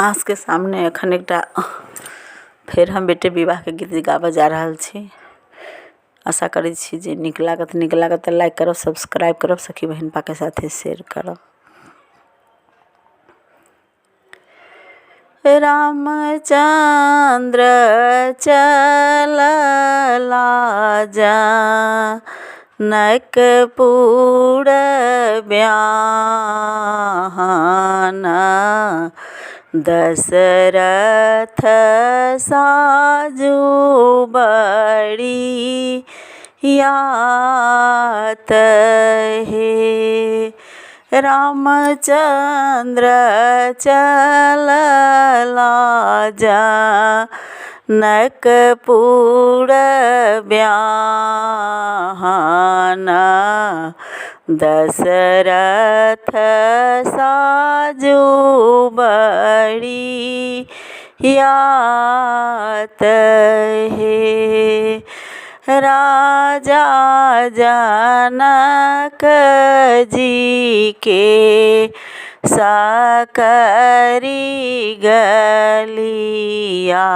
आँख के सामने एखन एकटा फेर हम बेटे विवाह के गीत गाबऽ जा रहल छी। आशा करै छी जे नीक लागत तऽ लाइक करब, सब्सक्राइब करब, सखी बहिन के साथे शेयर करब। रामचंद्र चलला जनकपुर ब्याहना, दशरथ साजू बड़ी यात हे। रामचंद्र चलला जनकपुर ब्याहना, दशरथ साजू बड़ी यात हे। राजा जनक जी के सकरी गलिया,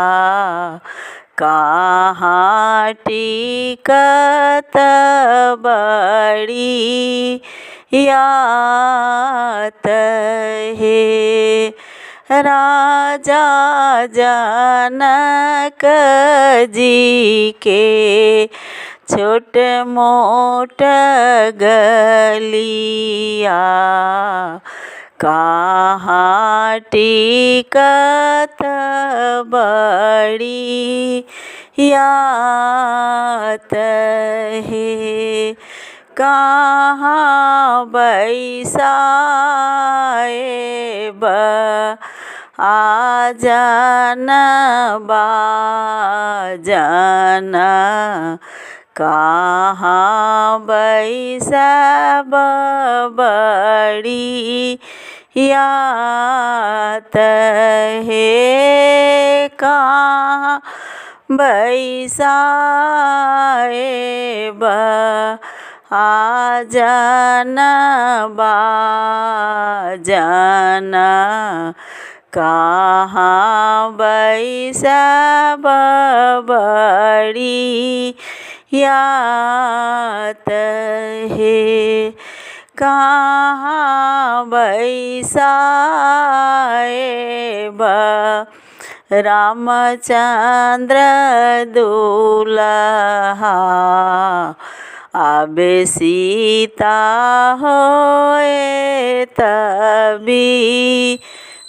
कहाँ टिकत बड़ी यात हे। राजा जनक जी के छोट मोट गलिया, कहाँ टिकत बड़ी यात हे। कहाँ बैसाएब आजन बाजन, कहाँ बैसाब बड़ी यात हे। कहाँ बैसाएब आजन बाजन, कहाँ बैसाब बड़ी यात हे। कहाँ बैसाएब रामचंद्र दुल्हा, आबे सीता होए तभी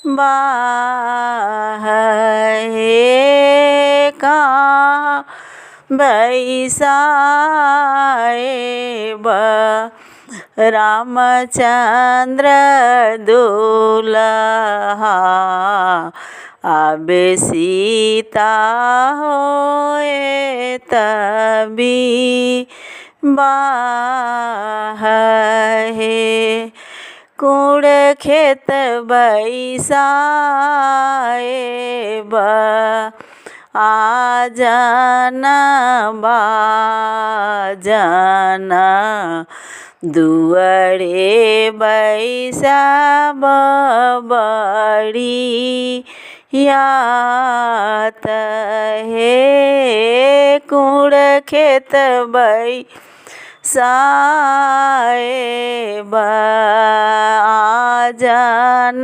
बाह हे। कहाँ बैसाएब रामचंद्र दुल्हा, आबे सीता होए तभी बाह हे। कुड़ खेत बैसाएब आजन बाजन, दुअरे बैसाब बड़ी यात हे। कुड़ खेत बैसाएब आजन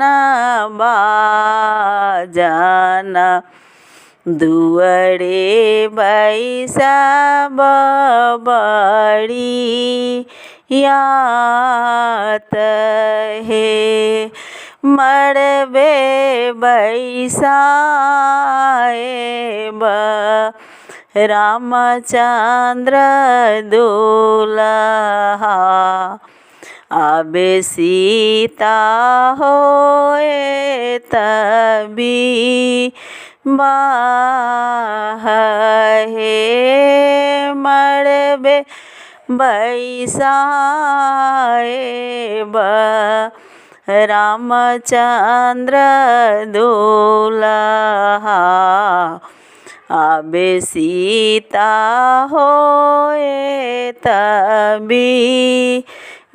बाजन, दुअरे बैसाब बड़ी यात हे। मड़बे बैसाएब रामचंद्र दुल्हा, आबे सीता होए तभी बाह हे। मड़बे बैसाएब रामचंद्र दुल्हा, आबे सीता होए तभी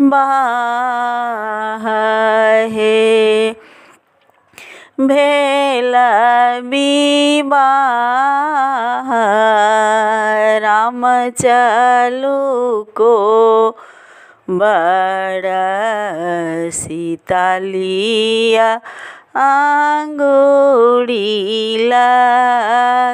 बाह हे। भेला विवाह राम चलू को बड़ा सीता लिया अंगूरी लगाए